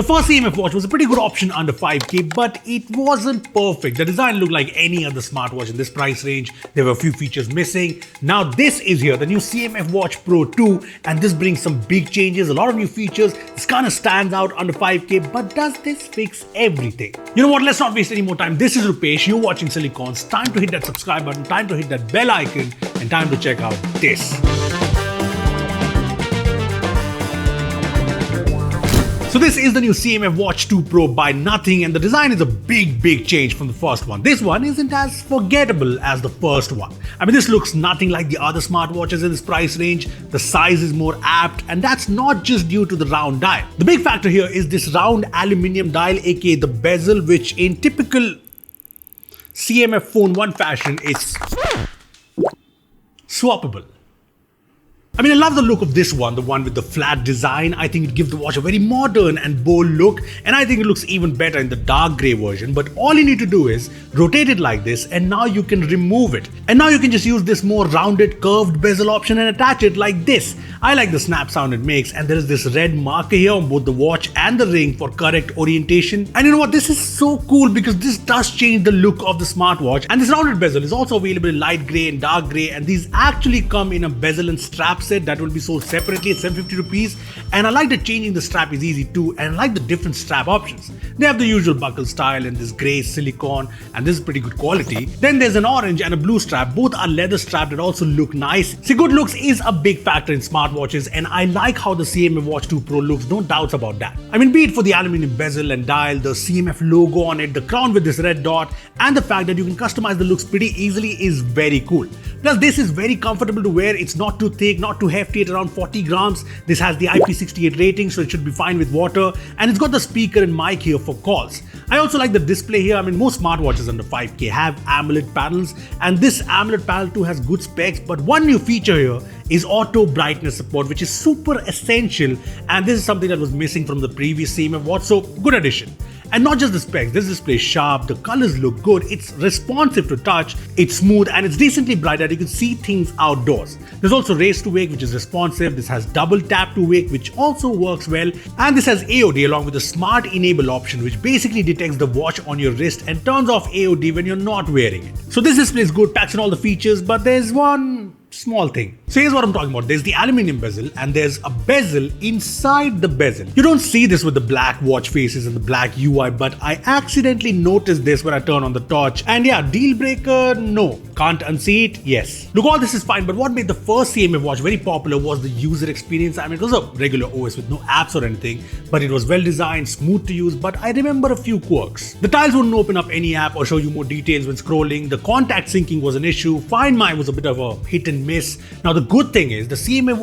The first CMF watch was a pretty good option under 5K, but it wasn't perfect. The design looked like any other smartwatch in this price range. There were a few features missing. Now this is here, the new CMF Watch Pro 2, and this brings some big changes, a lot of new features. This kind of stands out under 5K, but does this fix everything? You know what, let's not waste any more time. This is Rupesh, you're watching Sillycorns. Time to hit that subscribe button, time to hit that bell icon, and time to check out this. So this is the new CMF Watch 2 Pro by Nothing, and the design is a big change from the first one. This one isn't as forgettable as the first one. I mean, this looks nothing like the other smartwatches in this price range. The size is more apt, and that's not just due to the round dial. The big factor here is this round aluminium dial, aka the bezel, which in typical CMF Phone 1 fashion is swappable. I mean, I love the look of this one, the one with the flat design. I think it gives the watch a very modern and bold look, and I think it looks even better in the dark grey version. But all you need to do is rotate it like this, and now you can remove it. And now you can just use this more rounded curved bezel option and attach it like this. I like the snap sound it makes, and there is this red marker here on both the watch and the ring for correct orientation. And you know what, this is so cool because this does change the look of the smartwatch. And this rounded bezel is also available in light grey and dark grey, and these actually come in a bezel and strap set that will be sold separately at 750 rupees. And I like that changing the strap is easy too, and I like the different strap options. They have the usual buckle style and this grey silicone, and this is pretty good quality. Then there's an orange and a blue strap. Both are leather strapped that also look nice. See, good looks is a big factor in smartwatches, and I like how the CMF Watch 2 Pro looks, no doubts about that. I mean, be it for the aluminium bezel and dial, the CMF logo on it, the crown with this red dot, and the fact that you can customize the looks pretty easily is very cool. Plus, this is very comfortable to wear. It's not too thick, not too hefty, at around 40 grams. This has the IP68 rating, so it should be fine with water. And it's got the speaker and mic here for calls. I also like the display here. I mean, most smartwatches under 5K have AMOLED panels, and this AMOLED panel too has good specs. But one new feature here is auto brightness support, which is super essential. And this is something that was missing from the previous CMF watch, so good addition. And not just the specs, this display is sharp, the colors look good, it's responsive to touch, it's smooth, and it's decently bright that you can see things outdoors. There's also raise to wake, which is responsive. This has double tap to wake, which also works well. And this has AOD along with the smart enable option, which basically detects the watch on your wrist and turns off AOD when you're not wearing it. So this display is good, packs in all the features, but there's one small thing. So here's what I'm talking about. There's the aluminium bezel, and there's a bezel inside the bezel. You don't see this with the black watch faces and the black UI, but I accidentally noticed this when I turn on the torch. And yeah, deal breaker, no. Can't unsee it, yes. Look, all this is fine, but what made the first CMF watch very popular was the user experience. I mean, it was a regular OS with no apps or anything, but it was well designed, smooth to use, but I remember a few quirks. The tiles wouldn't open up any app or show you more details when scrolling. The contact syncing was an issue. Find My was a bit of a hit and miss. Now the good thing is the CMF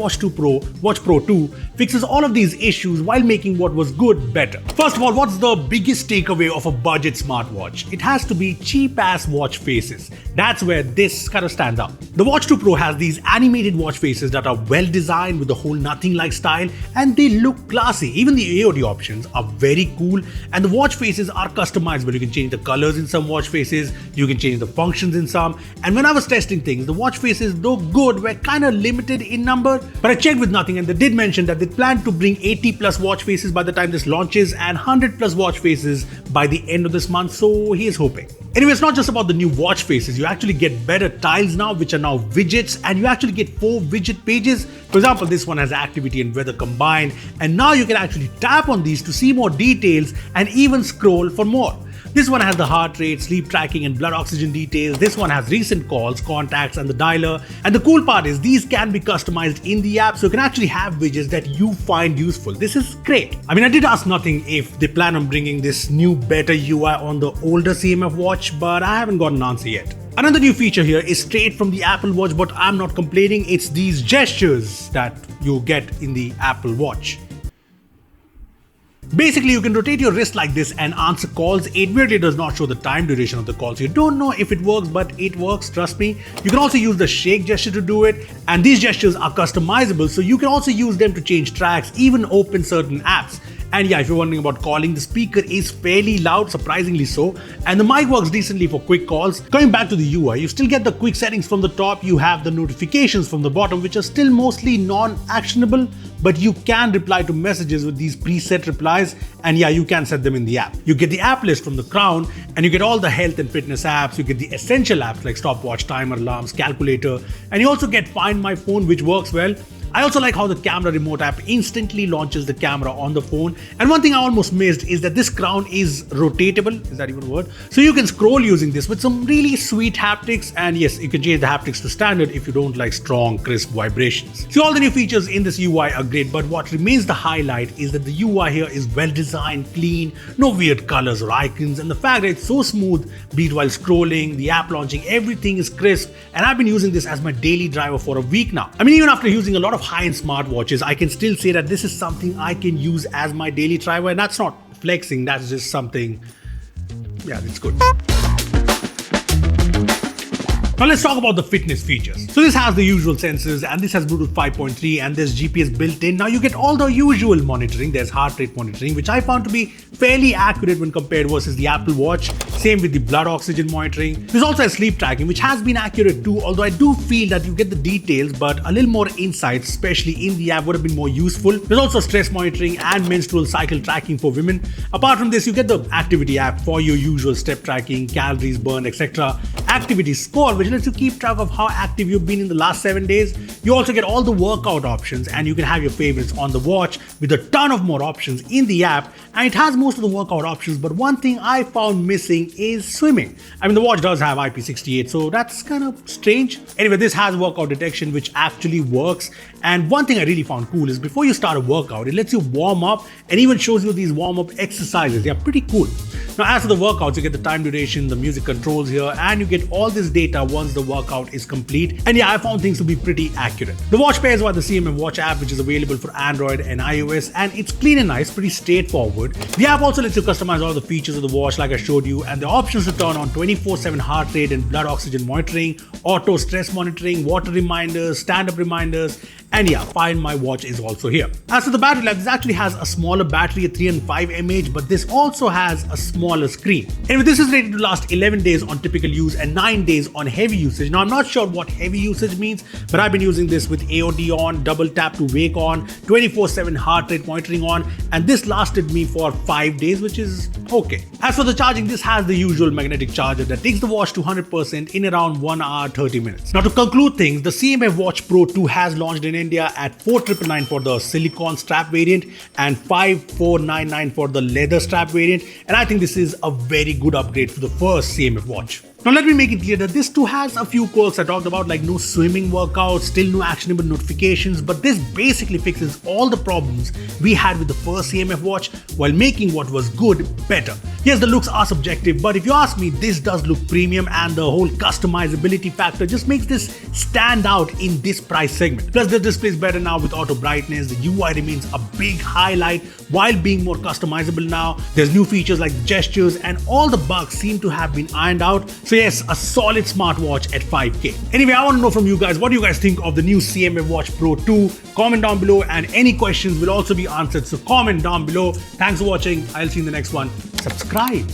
Watch Pro 2 fixes all of these issues while making what was good better. First of all, what's the biggest takeaway of a budget smartwatch? It has to be cheap ass watch faces. That's where this kind of stands out. The Watch 2 Pro has these animated watch faces that are well designed with the whole nothing-like style, and they look classy. Even the AOD options are very cool, and the watch faces are customizable. You can change the colors in some watch faces, you can change the functions in some, and when I was testing things, the watch faces, though good, were kind of limited in number. But I checked with Nothing, and they did mention that they plan to bring 80 plus watch faces by the time this launches and 100 plus watch faces by the end of this month, so he is hoping. Anyway, it's not just about the new watch faces. You actually get better tiles now, which are now widgets, and you actually get 4 widget pages. For example, this one has activity and weather combined, and now you can actually tap on these to see more details and even scroll for more. This one has the heart rate, sleep tracking, and blood oxygen details. This one has recent calls, contacts, and the dialer. And the cool part is these can be customized in the app, so you can actually have widgets that you find useful. This is great. I mean, I did ask Nothing if they plan on bringing this new better UI on the older CMF watch, but I haven't got an answer yet. Another new feature here is straight from the Apple Watch, but I'm not complaining. It's these gestures that you get in the Apple Watch. Basically, you can rotate your wrist like this and answer calls. It weirdly does not show the time duration of the calls. You don't know if it works, but it works, trust me. You can also use the shake gesture to do it, and these gestures are customizable, so you can also use them to change tracks, even open certain apps. And yeah, if you're wondering about calling, the speaker is fairly loud, surprisingly so, and the mic works decently for quick calls. Coming back to the UI, you still get the quick settings from the top, you have the notifications from the bottom, which are still mostly non-actionable, but you can reply to messages with these preset replies, and yeah, you can set them in the app. You get the app list from the crown, and you get all the health and fitness apps. You get the essential apps like stopwatch, timer, alarms, calculator, and you also get Find My Phone, which works well. I also like how the camera remote app instantly launches the camera on the phone. And one thing I almost missed is that this crown is rotatable. Is that even a word? So you can scroll using this with some really sweet haptics. And yes, you can change the haptics to standard if you don't like strong, crisp vibrations. So all the new features in this UI are great, but what remains the highlight is that the UI here is well designed, clean, no weird colors or icons, and the fact that it's so smooth, be it while scrolling, the app launching, everything is crisp. And I've been using this as my daily driver for a week now. I mean, even after using a lot of high-end smartwatches, I can still say that this is something I can use as my daily driver, and that's not flexing, that's just something, yeah, it's good. Now let's talk about the fitness features. So this has the usual sensors, and this has Bluetooth 5.3, and there's GPS built in. Now you get all the usual monitoring. There's heart rate monitoring, which I found to be fairly accurate when compared versus the Apple Watch. Same with the blood oxygen monitoring. There's also a sleep tracking, which has been accurate too, although I do feel that you get the details, but a little more insights, especially in the app, would have been more useful. There's also stress monitoring and menstrual cycle tracking for women. Apart from this, you get the activity app for your usual step tracking, calories burned, etc. Activity score, which lets you keep track of how active you've been in the last 7 days. You also get all the workout options, and you can have your favorites on the watch with a ton of more options in the app, and it has most of the workout options, but one thing I found missing is swimming. I mean, the watch does have IP68, so that's kind of strange. Anyway, this has workout detection, which actually works, and one thing I really found cool is before you start a workout, it lets you warm up and even shows you these warm-up exercises. They're pretty cool. Now, as for the workouts, you get the time duration, the music controls here, and you get all this data once the workout is complete. And yeah, I found things to be pretty accurate. The watch pairs via the CMF Watch app, which is available for Android and iOS, and it's clean and nice, pretty straightforward. The app also lets you customize all the features of the watch like I showed you, and the options to turn on 24/7 heart rate and blood oxygen monitoring, auto stress monitoring, water reminders, stand-up reminders, and yeah, Find My Watch is also here. As for the battery life, this actually has a smaller battery at 305 mAh, but this also has a smaller screen. Anyway, this is rated to last 11 days on typical use and 9 days on heavy usage. Now, I'm not sure what heavy usage means, but I've been using this with AOD on, double tap to wake on, 24/7 heart rate monitoring on, and this lasted me for 5 days, which is okay. As for the charging, this has the usual magnetic charger that takes the watch to 100% in around 1 hour 30 minutes. Now, to conclude things, the CMF Watch Pro 2 has launched in India at 4,999 for the silicone strap variant and 5,499 for the leather strap variant, and I think this is a very good upgrade for the first CMF watch. Now let me make it clear that this too has a few quirks I talked about, like no swimming workouts, still no actionable notifications, but this basically fixes all the problems we had with the first CMF watch while making what was good better. Yes, the looks are subjective, but if you ask me, this does look premium, and the whole customizability factor just makes this stand out in this price segment. Plus the display is better now with auto brightness, the UI remains a big highlight while being more customizable now. There's new features like gestures, and all the bugs seem to have been ironed out. So yes, a solid smartwatch at 5K. Anyway, I want to know from you guys, what do you guys think of the new CMF Watch Pro 2? Comment down below, and any questions will also be answered, so comment down below. Thanks for watching. I'll see you in the next one. Subscribe.